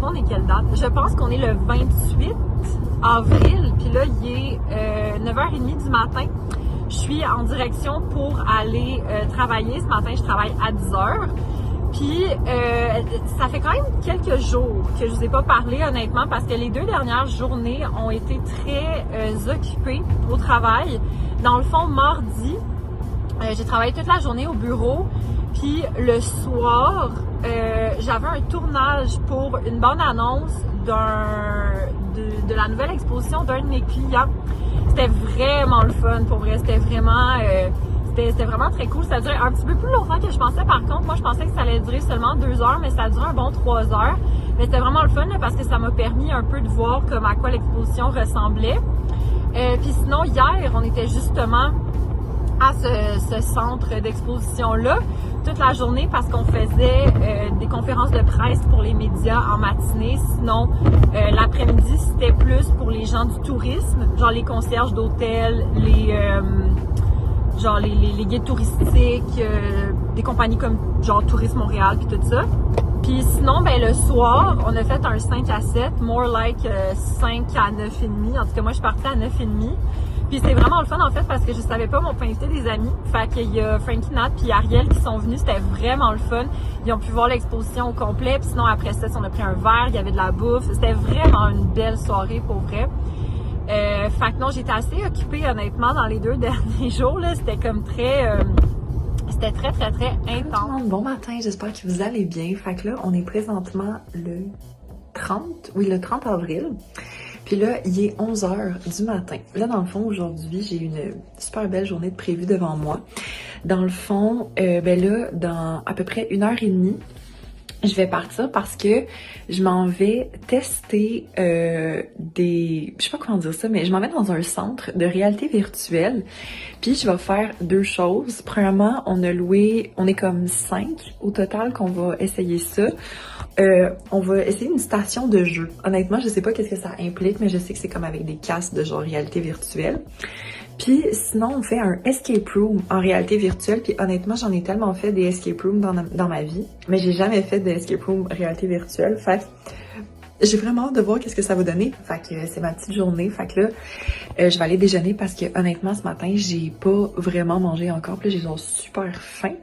on est quelle date? Je pense qu'on est le 28 avril, puis là, il est 9h30 du matin. Je suis en direction pour aller travailler. Ce matin, je travaille à 10h. Puis, ça fait quand même quelques jours que je vous ai pas parlé, honnêtement, parce que les 2 dernières journées ont été très occupées au travail. Dans le fond, mardi, j'ai travaillé toute la journée au bureau. Puis, le soir, j'avais un tournage pour une bande-annonce de la nouvelle exposition d'un de mes clients. C'était vraiment le fun, pour vrai. C'était vraiment très cool. Ça a duré un petit peu plus longtemps que je pensais. Par contre, moi, je pensais que ça allait durer seulement 2 heures, mais ça a duré un bon 3 heures. Mais c'était vraiment le fun là, parce que ça m'a permis un peu de voir à quoi l'exposition ressemblait. Puis sinon, hier, on était justement à ce centre d'exposition-là toute la journée parce qu'on faisait des conférences de presse pour les médias en matinée. Sinon, l'après-midi, c'était plus pour les gens du tourisme, genre les concierges d'hôtels, les guides touristiques, des compagnies comme genre Tourisme Montréal puis tout ça. Puis sinon, ben le soir, on a fait un 5 à 7, more like 5 à 9,5. En tout cas, moi, je suis partie à 9,5. Puis c'est vraiment le fun, en fait, parce que je savais pas, mais on peut inviter des amis. Fait qu'il y a Frankie, Nat puis Ariel qui sont venus. C'était vraiment le fun. Ils ont pu voir l'exposition au complet. Puis sinon, après ça, on a pris un verre, il y avait de la bouffe. C'était vraiment une belle soirée, pour vrai. Fait que non, j'étais assez occupée, honnêtement, dans les 2 derniers jours. Là, c'était comme c'était très intense. Bon matin, j'espère que vous allez bien. Fait que là, on est présentement le 30 avril. Puis là, il est 11h du matin. Là, dans le fond, aujourd'hui, j'ai une super belle journée de prévue devant moi. Dans le fond, ben là, dans à peu près 1h30, je vais partir parce que je m'en vais tester je sais pas comment dire ça, mais je m'en vais dans un centre de réalité virtuelle. Puis je vais faire 2 choses. Premièrement, on est comme 5 au total qu'on va essayer ça. On va essayer une station de jeu. Honnêtement, je sais pas qu'est-ce que ça implique, mais je sais que c'est comme avec des casques de genre réalité virtuelle. Puis sinon, on fait un escape room en réalité virtuelle. Puis honnêtement, j'en ai tellement fait des escape rooms dans ma vie, mais j'ai jamais fait de escape room réalité virtuelle. Fait que j'ai vraiment hâte de voir qu'est-ce que ça va donner. Fait que c'est ma petite journée. Fait que là, je vais aller déjeuner parce que honnêtement, ce matin, j'ai pas vraiment mangé encore. Puis là, j'ai genre super faim.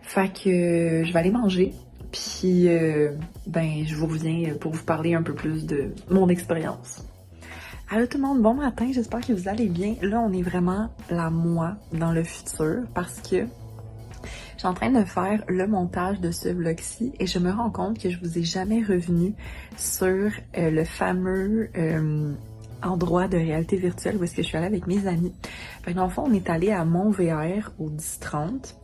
Fait que je vais aller manger. Puis ben, je vous reviens pour vous parler un peu plus de mon expérience. Allô tout le monde, bon matin, j'espère que vous allez bien. Là, on est vraiment moi dans le futur parce que je suis en train de faire le montage de ce vlog-ci et je me rends compte que je vous ai jamais revenu sur le fameux endroit de réalité virtuelle où est-ce que je suis allée avec mes amis. Fait que dans le fond, on est allé à Mont-VR au 10-30.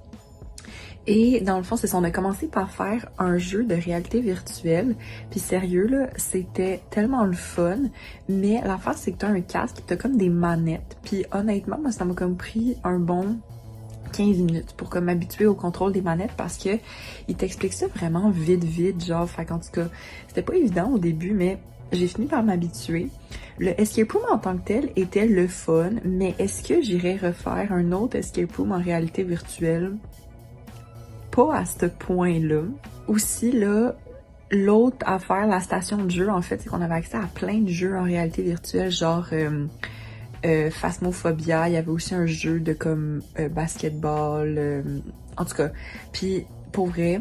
Et dans le fond, c'est ça, on a commencé par faire un jeu de réalité virtuelle. Puis sérieux, là, c'était tellement le fun. Mais l'affaire, c'est que t'as un casque, t'as comme des manettes. Puis honnêtement, moi, ça m'a comme pris un bon 15 minutes pour comme m'habituer au contrôle des manettes parce que il t'explique ça vraiment vite, genre, fait qu'en tout cas, c'était pas évident au début, mais j'ai fini par m'habituer. Le escape room en tant que tel était le fun, mais est-ce que j'irais refaire un autre escape room en réalité virtuelle? Pas à ce point-là. Aussi, là, l'autre affaire, la station de jeu, en fait, c'est qu'on avait accès à plein de jeux en réalité virtuelle, genre Phasmophobia, il y avait aussi un jeu de comme basketball, en tout cas. Puis, pour vrai,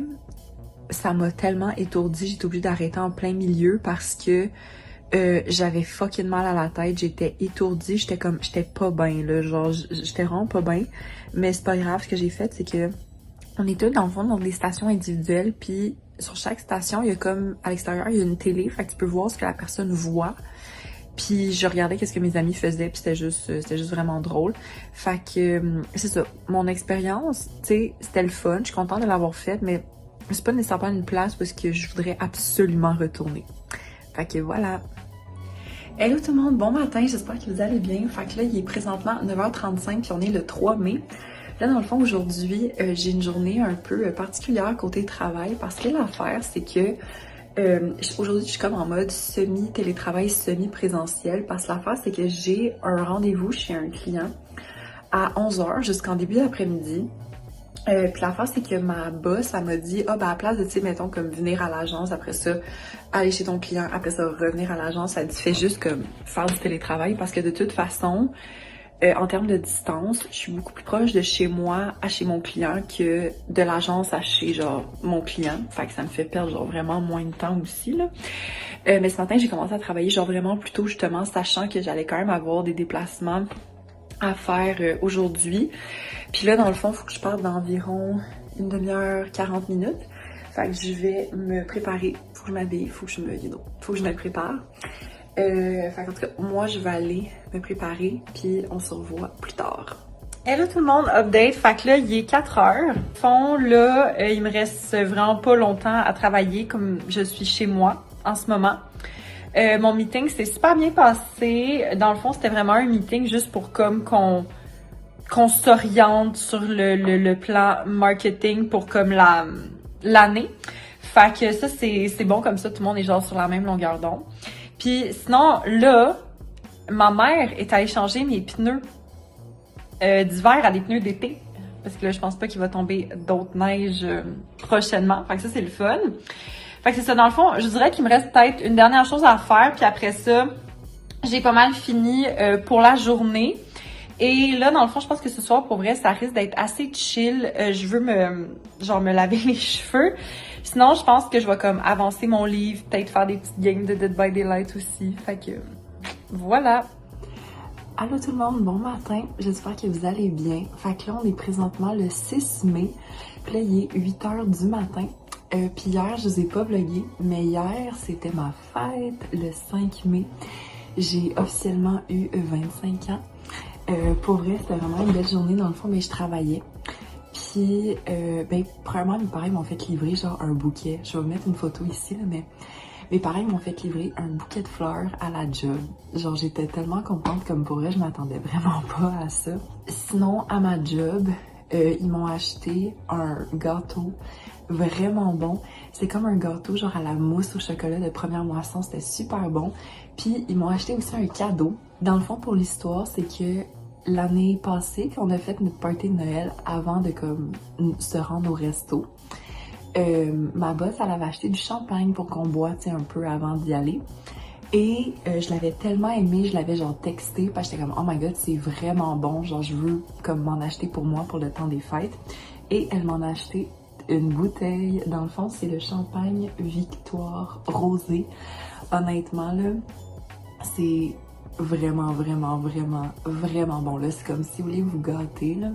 ça m'a tellement étourdie, j'étais obligée d'arrêter en plein milieu parce que j'avais fucking mal à la tête, j'étais étourdie, j'étais pas bien, là, genre, j'étais vraiment pas bien. Mais c'est pas grave, ce que j'ai fait, c'est que on est tous dans le fond dans des stations individuelles, puis sur chaque station, il y a comme, à l'extérieur, il y a une télé, fait que tu peux voir ce que la personne voit. Puis je regardais qu'est-ce que mes amis faisaient, puis c'était juste vraiment drôle. Fait que, c'est ça, mon expérience, tu sais, c'était le fun, je suis contente de l'avoir faite, mais c'est pas nécessairement une place parce que je voudrais absolument retourner. Fait que voilà. Hello tout le monde, bon matin, j'espère que vous allez bien. Fait que là, il est présentement 9h35, puis on est le 3 mai. Là, dans le fond, aujourd'hui, j'ai une journée un peu particulière côté travail parce que l'affaire, c'est que aujourd'hui, je suis comme en mode semi-télétravail, semi-présentiel parce que l'affaire, c'est que j'ai un rendez-vous chez un client à 11h jusqu'en début d'après-midi. Puis l'affaire, c'est que ma boss, elle m'a dit, ah, ben, à la place de, tu sais, mettons, comme venir à l'agence, après ça, aller chez ton client, après ça, revenir à l'agence, elle dit, fais juste comme faire du télétravail parce que de toute façon, en termes de distance, je suis beaucoup plus proche de chez moi à chez mon client que de l'agence à chez, genre, mon client. Fait que ça me fait perdre, genre, vraiment moins de temps aussi, là. Mais ce matin, j'ai commencé à travailler, genre, vraiment plus tôt, justement, sachant que j'allais quand même avoir des déplacements à faire aujourd'hui. Puis là, dans le fond, il faut que je parte d'environ une demi-heure, 40 minutes. Fait que je vais me préparer. Faut que je m'habille, faut que je me prépare. Fait qu'en tout cas, moi, je vais aller me préparer, puis on se revoit plus tard. Hello tout le monde, update. Fait que là, il est 4 heures. Au fond, là, il me reste vraiment pas longtemps à travailler comme je suis chez moi en ce moment. Mon meeting s'est super bien passé. Dans le fond, c'était vraiment un meeting juste pour comme qu'on s'oriente sur le plan marketing pour comme l'année. Fait que ça, c'est bon comme ça, tout le monde est genre sur la même longueur d'onde. Puis sinon, là, ma mère est allée changer mes pneus d'hiver à des pneus d'été. Parce que là, je pense pas qu'il va tomber d'autres neiges prochainement. Fait que ça, c'est le fun. Fait que c'est ça, dans le fond, je dirais qu'il me reste peut-être une dernière chose à faire, puis après ça, j'ai pas mal fini pour la journée. Et là, dans le fond, je pense que ce soir, pour vrai, ça risque d'être assez chill. Je veux me laver les cheveux. Sinon, je pense que je vais comme avancer mon livre, peut-être faire des petites games de Dead by Daylight aussi. Fait que, voilà. Allô tout le monde, bon matin. J'espère que vous allez bien. Fait que là, on est présentement le 6 mai. Puis là, il est 8 heures du matin. Puis hier, je vous ai pas vlogué, mais hier, c'était ma fête, le 5 mai. J'ai officiellement eu 25 ans. Pour vrai, c'était vraiment une belle journée dans le fond, mais je travaillais. Puis, premièrement, mes parents m'ont fait livrer genre un bouquet. Je vais vous mettre une photo ici, là, mais mes parents m'ont fait livrer un bouquet de fleurs à la job. Genre, j'étais tellement contente, comme pour vrai, je m'attendais vraiment pas à ça. Sinon, à ma job, ils m'ont acheté un gâteau vraiment bon. C'est comme un gâteau genre à la mousse au chocolat de première moisson, c'était super bon. Puis ils m'ont acheté aussi un cadeau. Dans le fond, pour l'histoire, c'est que l'année passée, qu'on a fait notre party de Noël avant de comme se rendre au resto, ma boss, elle avait acheté du champagne pour qu'on boive un peu avant d'y aller. Et je l'avais tellement aimé, je l'avais genre texté, parce que j'étais comme « Oh my god, c'est vraiment bon, genre je veux comme m'en acheter pour moi pour le temps des fêtes. » Et elle m'en a acheté une bouteille. Dans le fond, c'est le champagne Victoire rosé. Honnêtement, là, c'est vraiment, vraiment, vraiment, vraiment bon. Là, c'est comme si vous voulez vous gâter, là.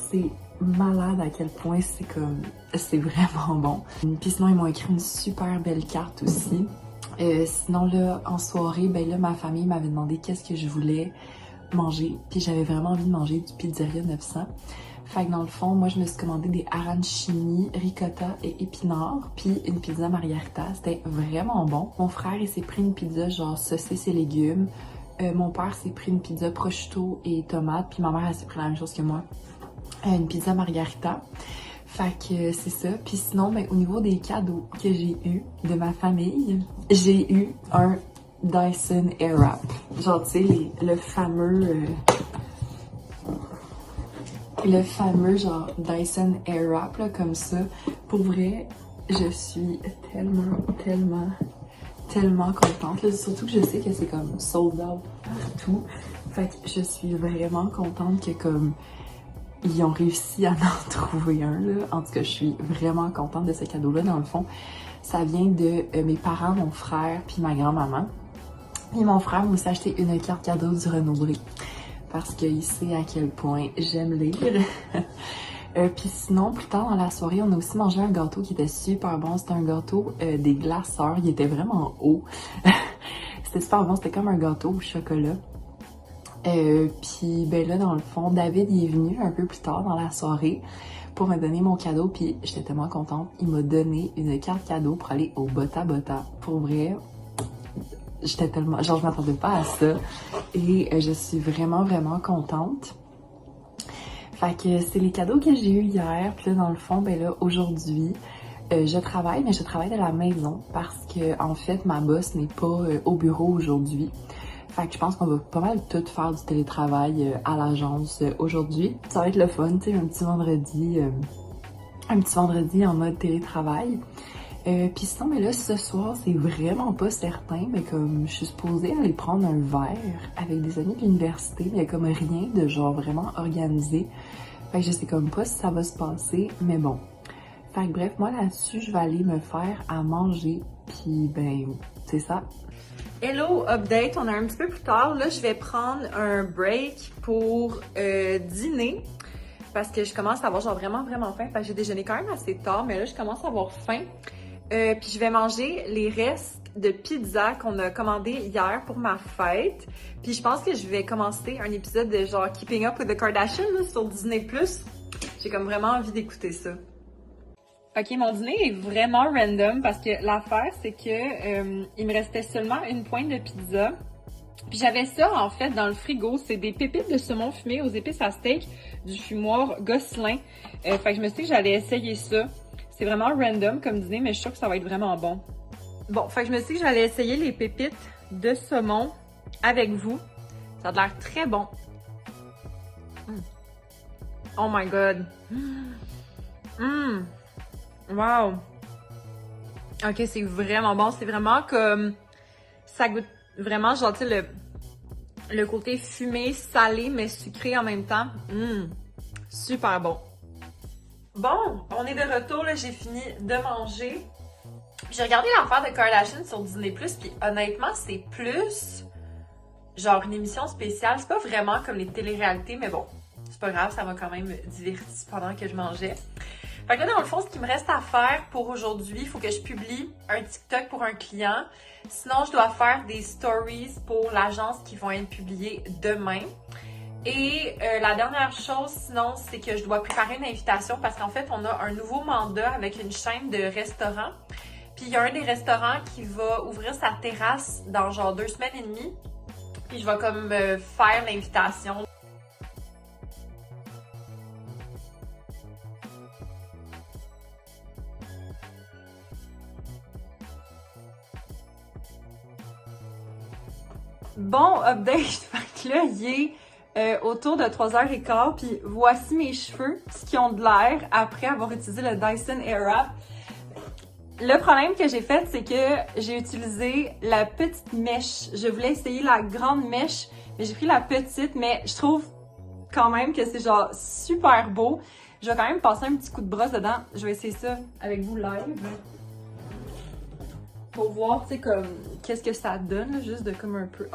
C'est malade à quel point c'est comme... C'est vraiment bon. Puis sinon, ils m'ont écrit une super belle carte aussi. Sinon, là, en soirée, ben là, ma famille m'avait demandé qu'est-ce que je voulais manger. Puis j'avais vraiment envie de manger du Pizzeria 900. Fait que dans le fond, moi, je me suis commandé des arancini, ricotta et épinards, puis une pizza margherita. C'était vraiment bon. Mon frère, il s'est pris une pizza genre saucisse et légumes. Mon père s'est pris une pizza prosciutto et tomate, puis ma mère, elle s'est pris la même chose que moi. Une pizza margherita. Fait que c'est ça. Puis sinon, ben, au niveau des cadeaux que j'ai eu de ma famille, j'ai eu un Dyson Airwrap. Genre, tu sais, le fameux genre Dyson Airwrap, là, comme ça. Pour vrai, je suis tellement contente. Là. Surtout que je sais que c'est comme sold out partout. Fait que je suis vraiment contente que comme ils ont réussi à en trouver un, là. En tout cas, je suis vraiment contente de ce cadeau-là. Dans le fond, ça vient de mes parents, mon frère, puis ma grand-maman. Et mon frère m'a aussi acheté une carte cadeau du Renaud-Bré. Parce qu'il sait à quel point j'aime lire. Puis sinon, plus tard dans la soirée, on a aussi mangé un gâteau qui était super bon. C'était un gâteau des glaceurs. Il était vraiment haut. C'était super bon. C'était comme un gâteau au chocolat. Puis ben là, dans le fond, David il est venu un peu plus tard dans la soirée pour me donner mon cadeau. Puis j'étais tellement contente. Il m'a donné une carte cadeau pour aller au Bota Bota. Pour vrai, j'étais tellement... Genre, je m'attendais pas à ça. Et je suis vraiment contente. Fait que c'est les cadeaux que j'ai eu hier. Puis là, dans le fond, ben là, aujourd'hui, je travaille, mais je travaille de la maison parce que, en fait, ma boss n'est pas au bureau aujourd'hui. Fait que je pense qu'on va pas mal tout faire du télétravail à l'agence aujourd'hui. Ça va être le fun, tu sais, un petit vendredi en mode télétravail. Puis sinon, mais là, ce soir, c'est vraiment pas certain, mais comme je suis supposée aller prendre un verre avec des amis de l'université, mais il y a comme rien de genre vraiment organisé. Fait que je sais comme pas si ça va se passer, mais bon. Fait que bref, moi là-dessus, je vais aller me faire à manger, puis ben, c'est ça. Hello, update, on est un petit peu plus tard. Là, je vais prendre un break pour dîner parce que je commence à avoir genre vraiment faim. Parce que j'ai déjeuné quand même assez tard, mais là, je commence à avoir faim. Puis je vais manger les restes de pizza qu'on a commandé hier pour ma fête. Puis je pense que je vais commencer un épisode de genre Keeping Up with the Kardashians là, sur Disney+. J'ai comme vraiment envie d'écouter ça. Ok, mon dîner est vraiment random parce que l'affaire, c'est que il me restait seulement une pointe de pizza. Puis j'avais ça, en fait, dans le frigo. C'est des pépites de saumon fumé aux épices à steak du fumoir Gosselin. Fait que je me suis dit que j'allais essayer ça. C'est vraiment random comme dîner, mais je suis sûre que ça va être vraiment bon. Bon, fait que je me suis dit que j'allais essayer les pépites de saumon avec vous. Ça a l'air très bon. Oh my god. Wow! Ok, c'est vraiment bon. C'est vraiment comme... Ça goûte vraiment, genre, tu sais, le côté fumé, salé, mais sucré en même temps. Super bon. Bon, on est de retour, là. J'ai fini de manger. J'ai regardé l'affaire de Kardashian sur Disney+, puis honnêtement, c'est plus... genre une émission spéciale. C'est pas vraiment comme les téléréalités, mais bon, c'est pas grave, ça m'a quand même diverti pendant que je mangeais. Fait que là, dans le fond, ce qui me reste à faire pour aujourd'hui, il faut que je publie un TikTok pour un client. Sinon, je dois faire des stories pour l'agence qui vont être publiées demain. Et la dernière chose, sinon, c'est que je dois préparer une invitation parce qu'en fait, on a un nouveau mandat avec une chaîne de restaurants. Puis il y a un des restaurants qui va ouvrir sa terrasse dans genre 2 semaines et demie. Puis je vais comme faire l'invitation. Bon, update, fait que là, il est autour de 3h15, puis voici mes cheveux, qui ont de l'air après avoir utilisé le Dyson Airwrap. Le problème que j'ai fait, c'est que j'ai utilisé la petite mèche. Je voulais essayer la grande mèche, mais j'ai pris la petite, mais je trouve quand même que c'est genre super beau. Je vais quand même passer un petit coup de brosse dedans. Je vais essayer ça avec vous live. Pour voir, tu sais, comme, qu'est-ce que ça donne, là, juste de comme un peu...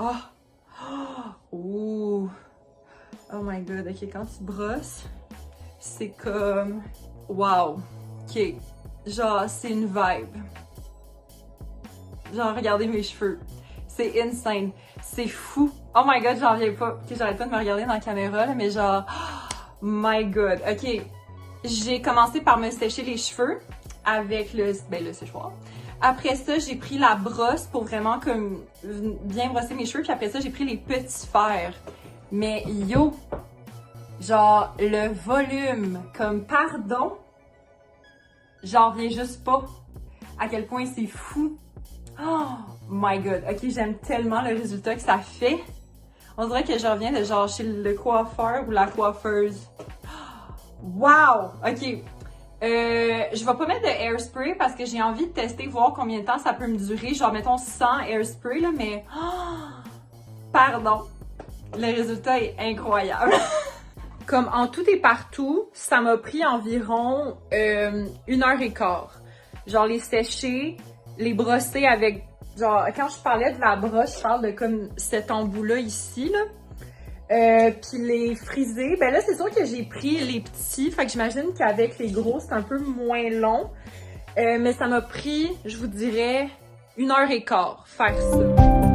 Oh my god, ok, quand tu brosses, c'est comme... Wow! Ok, genre, c'est une vibe. Genre, regardez mes cheveux. C'est insane. C'est fou. Oh my god, j'en reviens pas. Ok, j'arrête pas de me regarder dans la caméra, là, mais genre... my god, ok. J'ai commencé par me sécher les cheveux avec le séchoir. Après ça, j'ai pris la brosse pour vraiment comme bien brosser mes cheveux. Puis après ça, j'ai pris les petits fers. Mais yo, genre le volume, comme pardon, j'en reviens juste pas à quel point c'est fou. Oh my god, ok, j'aime tellement le résultat que ça fait. On dirait que je reviens de genre chez le coiffeur ou la coiffeuse. Wow, ok. Je vais pas mettre de hairspray parce que j'ai envie de tester, voir combien de temps ça peut me durer. Genre, mettons, sans hairspray, là, mais... pardon. Le résultat est incroyable. Comme en tout et partout, ça m'a pris environ 1h15. Genre, les sécher, les brosser avec... Genre, quand je parlais de la brosse, je parle de comme cet embout-là ici, là. Puis les friser, ben là c'est sûr que j'ai pris les petits, fait que j'imagine qu'avec les gros c'est un peu moins long, mais ça m'a pris, je vous dirais, 1h15 faire ça.